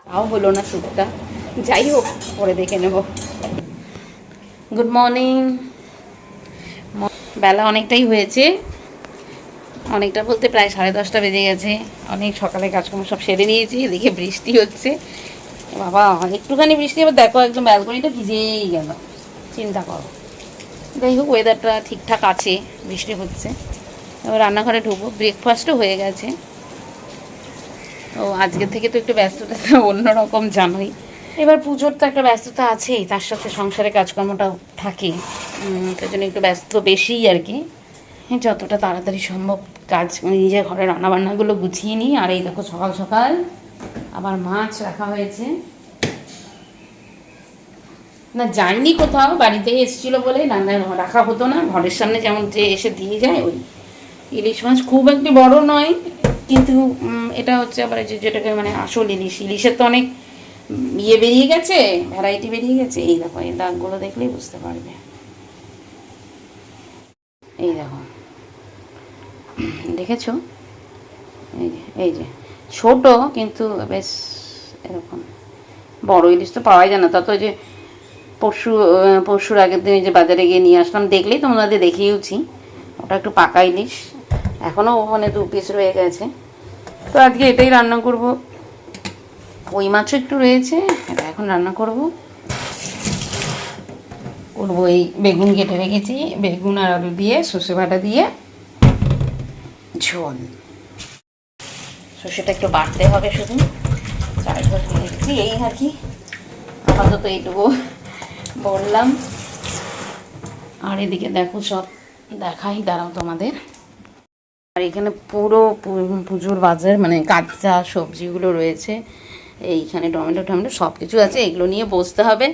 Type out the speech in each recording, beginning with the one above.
তাও হলো না স্যুপটা, যাই হোক পরে দেখে নেব। Good morning. বেলা অনেকটাই হয়েছে, অনেকটা বলতে প্রায় 10:30 বেজে গেছে। অনেক সকালে কাজকর্ম সব সেরে নিয়েছি। এদিকে বৃষ্টি হচ্ছে, বাবা একটুখানি বৃষ্টি, এবার দেখো একদম ব্যালকনিটা ভিজেই গেল, চিন্তা করো। যাই হোক ওয়েদারটা ঠিকঠাক আছে, বৃষ্টি হচ্ছে। এবার রান্নাঘরে ঢুকবো, ব্রেকফাস্টও হয়ে গেছে। ও আজকের থেকে তো একটু ব্যস্ততা অন্যরকম জানোই। এবার পুজোর তো একটা ব্যস্ততা আছেই, তার সাথে সংসারের কাজকর্মটাও থাকে, তার জন্য একটু ব্যস্ত বেশিই আর কি। যতটা তাড়াতাড়ি সম্ভব কাজ নিজের ঘরে রান্নাবান্নাগুলো গুছিয়ে নিই। আর এই দেখো সকাল সকাল আবার মাছ রাখা হয়েছে। না যাইনি কোথাও, বাড়িতেই এসেছিলো বলে রান্না রাখা হতো না। ঘরের সামনে যেমন যে এসে দিয়ে যায়, ওই ইলিশ মাছ খুব একটি বড় নয়, কিন্তু এটা হচ্ছে আবার যেটাকে মানে আসল ইলিশ। ইলিশের তো অনেক ইয়ে বেরিয়ে গেছে, ভ্যারাইটি বেরিয়ে গেছে। এই দেখো এই দাগগুলো দেখলেই বুঝতে পারবে। এই দেখো, দেখেছো? এই যে ছোট, কিন্তু বেশ এরকম। বড় ইলিশ তো পাওয়াই যায় না। তা তো যে পরশুর আগের দিন যে বাজারে গিয়ে নিয়ে আসলাম, দেখলেই তোমাদের দেখিয়েওছি, ওটা একটু পাকা ইলিশ, এখনও মানে 2 পিস রয়ে গেছে। তো আজকে এটাই রান্না করব। ওই মাছও একটু রয়েছে, এটা এখন রান্না করব। এই বেগুন কেটে রেখেছি, বেগুন আর আলু দিয়ে সর্ষে বাটা দিয়ে ঝোল। সর্ষেটা একটু বাটতে হবে শুধু, চারটা দিয়েছি এই আর কি। আপাতত এইটুকু বললাম। আর এদিকে দেখো সব দেখাই, দাঁড়াও তোমাদের। আর এখানে পুরো পুজোর বাজার, মানে কাঁচা সবজিগুলো রয়েছে। এইখানে টমেটো সব কিছু আছে, এগুলো নিয়ে বসতে হবে।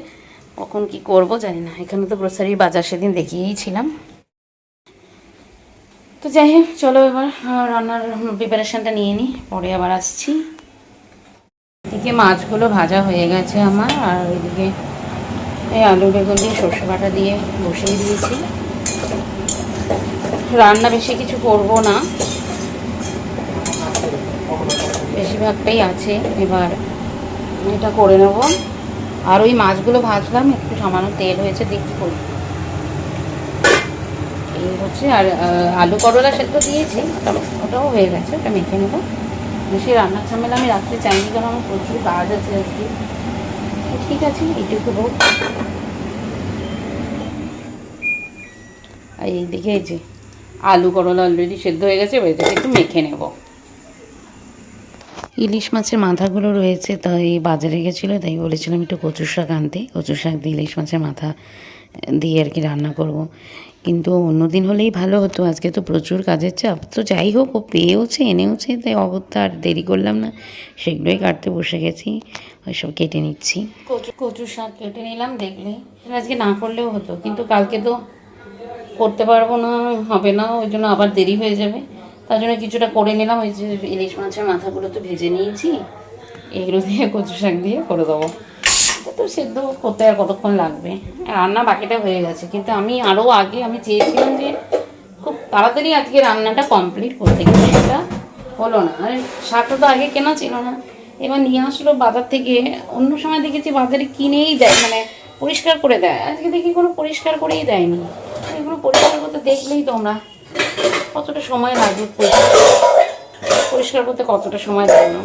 কখন কি করব জানি না। এখানে তো গ্রোসারি বাজার সেদিন দেখিয়েছিলাম। তো যাই হোক চলো এবার রান্নার প্রিপারেশানটা নিয়ে নিই, পরে আবার আসছি। এদিকে মাছগুলো ভাজা হয়ে গেছে আমার, আর ওইদিকে এই আলু বেগুন দিয়ে সর্ষে বাটা দিয়ে বসিয়ে দিয়েছি। রান্না বেশি কিছু করব না, বেশিরভাগটাই আছে। এবার এটা করে নেব। আর ওই মাছগুলো ভাজলাম, একটু সামান্য তেল হয়েছে, দেখি করি এই হচ্ছে। আর আলু করলা সেদ্ধ দিয়েছি, ওটাও হয়ে গেছে, ওটা মেখে নেবো। বেশি রান্নার ঝামেলা আমি রাখতে চাইনি, কারণ আমার প্রচুর কাজ আছে আজকে। ঠিক আছে, এইটুকু হোক। আর এই দিকে এই যে আলু করলা অলরেডি সেদ্ধ হয়ে গেছে, এবার এটাকে একটু মেখে নেব। ইলিশ মাছের মাথাগুলো রয়েছে, তাই বাজারে গেছিলো, তাই বলেছিলাম একটু কচু শাক আনতে। কচু শাক দিয়ে ইলিশ মাছের মাথা দিয়ে আর কি রান্না করব। কিন্তু অন্যদিন হলেই ভালো হতো, আজকে তো প্রচুর কাজের চাপ। তো যাই হোক, ও পেয়েওছে এনেওছে, তাই অগত্যা আর দেরি করলাম না, সেগুলোই কাটতে বসে গেছি। ওইসব কেটে নিচ্ছি। কচু শাক কেটে নিলাম, দেখলে আজকে না করলেও হতো, কিন্তু কালকে তো করতে পারবো না, হবে না, ওই জন্য আবার দেরি হয়ে যাবে। তার জন্য কিছুটা করে নিলাম। ওই যে ইলিশ মাছের মাথাগুলো তো ভেজে নিয়েছি, এগুলো দিয়ে কচু শাক দিয়ে করে দেবো। তো সেদ্ধ করতে আর কতক্ষণ লাগবে, রান্না বাকিটা হয়ে গেছে। কিন্তু আমি আরও আগে আমি চেয়েছিলাম যে খুব তাড়াতাড়ি আজকে রান্নাটা কমপ্লিট করতে, কিন্তু সেটা হলো না। আর শাকটা তো আগে কেনা ছিল না, এবার নিয়ে আসলো বাজার থেকে। অন্য সময় দেখেছি বাজারে কিনেই দেয়, মানে পরিষ্কার করে দেয়, আজকে দেখি কোনো পরিষ্কার করেই দেয়নি। এগুলো পরিষ্কার করতে দেখলেই তোমরা কতটা সময় লাগবে, পরিষ্কার করতে কতটা সময় দেয় না।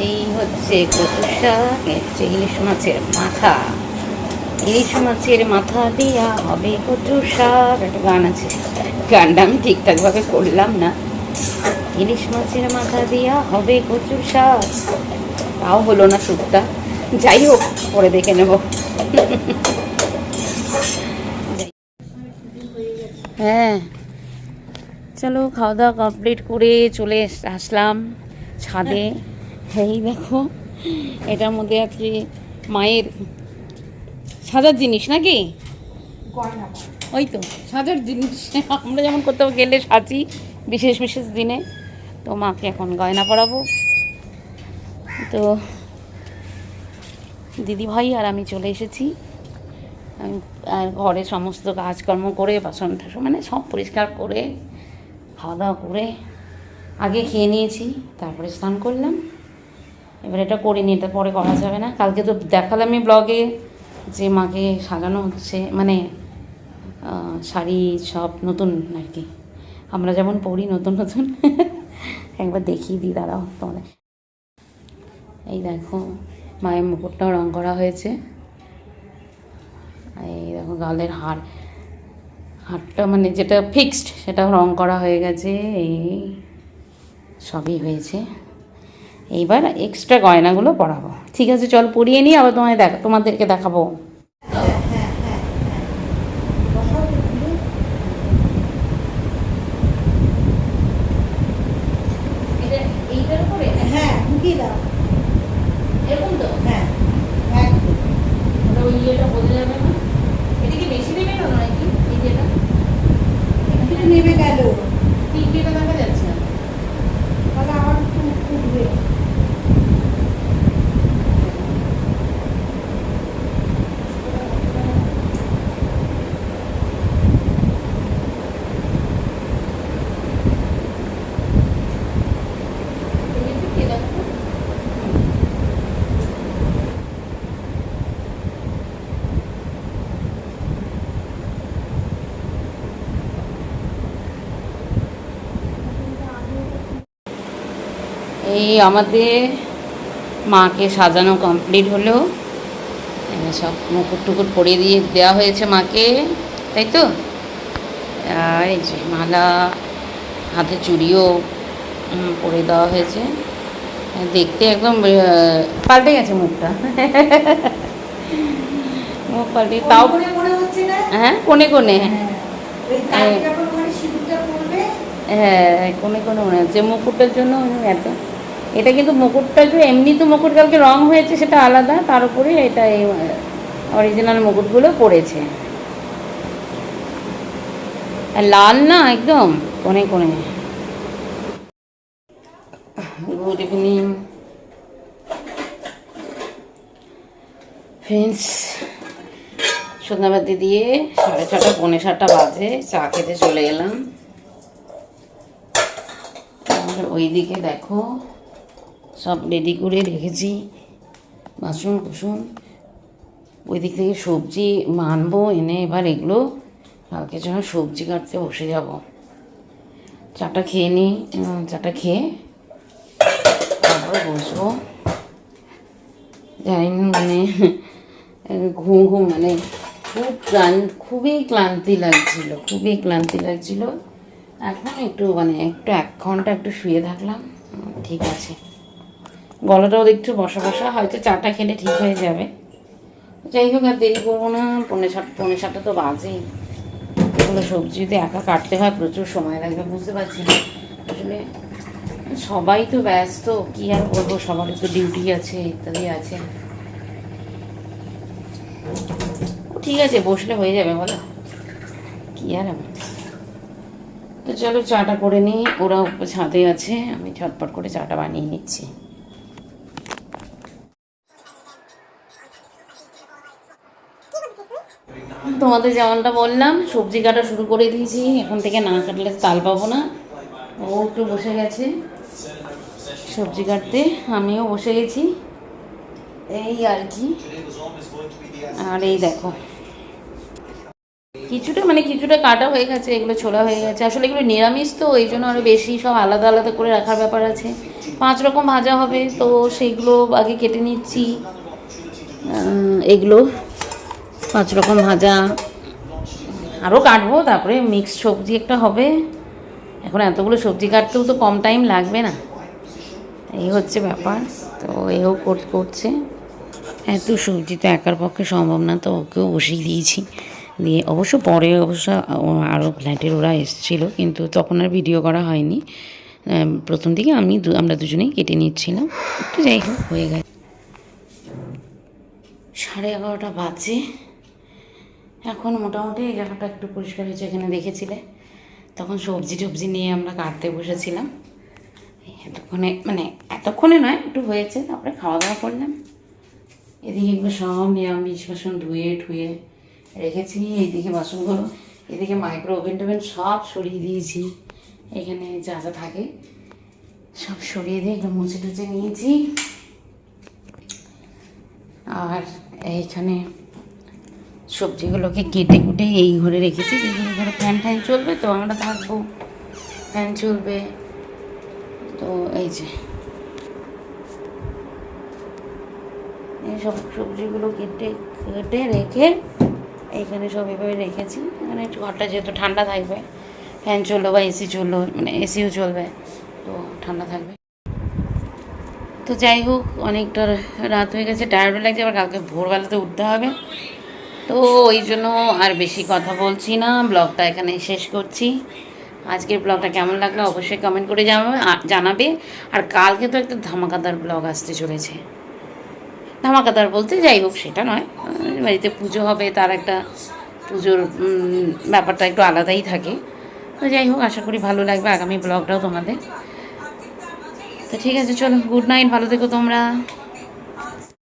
এই হচ্ছে কচু শাক, হচ্ছে ইলিশ মাছের মাথা। ইলিশ মাছের মাথা দিয়া হবে কচু শাক, একটা গান আছে, গানটা আমি ঠিকঠাকভাবে করলাম না। ইলিশ মাছের মাথা দিয়া হবে কচু শাক, তাও হলো না স্যুপটা, যাই হোক পরে দেখে নেব। হ্যাঁ চলো, খাওয়া দাওয়া কমপ্লিট করে চলে আসলাম ছাদে। এই দেখো, এটার মধ্যে আজকে মায়ের সাজার জিনিস নাকি, ওই তো সাজার জিনিস। আমরা যেমন কোথাও গেলে সাজি বিশেষ বিশেষ দিনে, তো মাকে এখন গয়না পরাবো। তো দিদিভাই আর আমি চলে এসেছি। আর ঘরে সমস্ত কাজকর্ম করে, বাসন টাসন মানে সব পরিষ্কার করে, খাওয়া দাওয়া করে আগে খেয়ে নিয়েছি, তারপরে স্নান করলাম। এবার এটা করিনি, এটা পরে করা যাবে না। কালকে তো দেখালামই ব্লগে যে মাকে সাজানো হচ্ছে, মানে শাড়ি সব নতুন আর কি, আমরা যেমন পরি নতুন নতুন। একবার দেখিয়ে দিই, দাঁড়াও তোমাদের। এই দেখো মায়ের মুকুটটাও রঙ করা হয়েছে। এই দেখো গালের হারটা মানে যেটা ফিক্সড সেটাও রঙ করা হয়ে গেছে। এই সবই হয়েছে। এইবার এক্সট্রা গয়নাগুলো পরাবো। ঠিক আছে, চল পরিয়ে নিই, আবার তোমাদেরকে দেখাবো। এইটার উপরে হ্যাঁ ঢুকিয়ে দাও। এরকম তো, হ্যাঁ একদম। ওটা ওই ইয়েটা বোঝা যাবে না। এটা কি বেশি নেবে না নাকি? এই যেটা একটু নেমে গেল, তিনটেটা দেখা যাচ্ছে না। তাহলে আবার একটু উঠবে। এই আমাদের মাকে সাজানো কমপ্লিট হলো। সব মুকুট টুকুট পরিয়ে দেওয়া হয়েছে মাকে, তাই তো। আর এই যে মালা, হাতে চুড়িও পরে দেওয়া হয়েছে। দেখতে একদম পাল্টে গেছে মুখটা। মুখ পাল্টে, তাও মনে হচ্ছে না? হ্যাঁ কোণে কোণে, হ্যাঁ কোণে কোণে মনে হচ্ছে মুকুটটার জন্য এত। এটা কিন্তু মুকুটটা যে এমনি তো মুকুট কালকে রং হয়েছে সেটা আলাদা, তার উপরে এটা এই অরিজিনাল মুকুটগুলো পড়েছে। আর লাল না একদম কোণে কোণে। Good evening friends. সন্ধ্যাবাতি দিয়ে 6:30 পৌনে 7টা বাজে, চা খেতে চলে এলাম। আর ওইদিকে দেখো সব রেডি করে রেখেছি, বাসন কুসুন। ওই দিক থেকে সবজি আনবো, এনে এবার এগুলো কালকে যেন সবজি কাটতে বসে যাব। চাটা খেয়ে নিই, চাটা খেয়ে তারপরে বসবো। জানি না মানে ঘুম মানে খুবই ক্লান্তি লাগছিল। এখন একটু মানে একটু 1 ঘন্টা একটু শুয়ে থাকলাম, ঠিক আছে। গলাটাও একটু বসা হয়তো চাটা খেলে ঠিক হয়ে যাবে। যাই হোক, আর দেরি করবো না, পৌনে 7টা তো বাজেই। এগুলো সবজি যদি একা কাটতে হয় প্রচুর সময় লাগবে, বুঝতে পারছি না আসলে। সবাই তো ব্যস্ত, কি আর বলবো, সবারই তো ডিউটি আছে, ইত্যাদি আছে। ঠিক আছে, বসলে হয়ে যাবে, বলো কি আর। আমি তো চলো চাটা করে নিই, ওরা ছাদে আছে, আমি ঝটপট করে চাটা বানিয়ে নিচ্ছি। তোমাদের যেমনটা বললাম, সবজি কাটা শুরু করে দিয়েছি। এখন থেকে না কাটলে তাল পাবো না। ও একটু বসে গেছে সবজি কাটতে, আমিও বসে গেছি, এই আর কি। আর এই দেখো কিছুটা কাটা হয়ে গেছে, এগুলো ছোলা হয়ে গেছে। আসলে এগুলো নিরামিষ তো, এই জন্য আরও বেশি সব আলাদা আলাদা করে রাখার ব্যাপার আছে। 5 রকম ভাজা হবে, তো সেইগুলো আগে কেটে নিচ্ছি। এগুলো 5 রকম ভাজা আরও কাটবো, তারপরে মিক্সড সবজি একটা হবে। এখন এতগুলো সবজি কাটতেও তো কম টাইম লাগবে না, এই হচ্ছে ব্যাপার। তো এও করছে। এত সবজি তো একার পক্ষে সম্ভব না, তো ওকেও বসিয়ে দিয়েছি। দিয়ে পরে আরও ফ্ল্যাটের ওরা এসেছিলো, কিন্তু তখন আর ভিডিও করা হয়নি। প্রথম দিকে আমরা দুজনেই কেটে নিচ্ছিলাম, একটু যাই হোক হয়ে গেছে। 11:30 বাজে। এখন মোটামুটি এই জায়গাটা একটু পরিষ্কার হয়েছে, এখানে দেখেছিলে তখন সবজি নিয়ে আমরা কাটতে বসেছিলাম। এতক্ষণে নয়, একটু হয়েছে, তারপরে খাওয়া দাওয়া করলাম। এদিকে এগুলো সব নিরামিষ বাসন ধুয়ে ঠুয়ে রেখেছি। এইদিকে বাসনগুলো, এদিকে মাইক্রো ওভেন টোভেন সব সরিয়ে দিয়েছি, এখানে যা যা থাকে সব সরিয়ে দিয়ে একটু মুছে টুচে নিয়েছি। আর এইখানে সবজিগুলোকে কেটে কুটে এই ঘরে রেখেছি, যেগুলো ঘরে ফ্যান ট্যান চলবে, তো আমরা থাকবো, ফ্যান চলবে। তো এই যে এইসব সবজিগুলো কেটে কেটে রেখে এইখানে সব এভাবে রেখেছি। মানে ঘরটা যেহেতু ঠান্ডা থাকবে, ফ্যান চললো বা এসি চললো, মানে এসিও চলবে, তো ঠান্ডা থাকবে। তো যাই হোক, অনেকটা রাত হয়ে গেছে, টায়ার্ডও লাগছে, আবার কালকে ভোরবেলাতে উঠতে হবে। তো ওই জন্য আর বেশি কথা বলছি না, ব্লগটা এখানে শেষ করছি। আজকের ব্লগটা কেমন লাগলো অবশ্যই কমেন্ট করে জানাবে। আর কালকে তো একটা ধামাকাদার ব্লগ আসতে চলেছে। ধামাকাদার বলতে যাই হোক সেটা নয়, বাড়িতে পুজো হবে, তার একটা পুজোর ব্যাপারটা একটু আলাদাই থাকে। তো যাই হোক, আশা করি ভালো লাগবে আগামী ব্লগটাও তোমাদের। তো ঠিক আছে, চলো, গুড নাইট, ভালো থেকো তোমরা।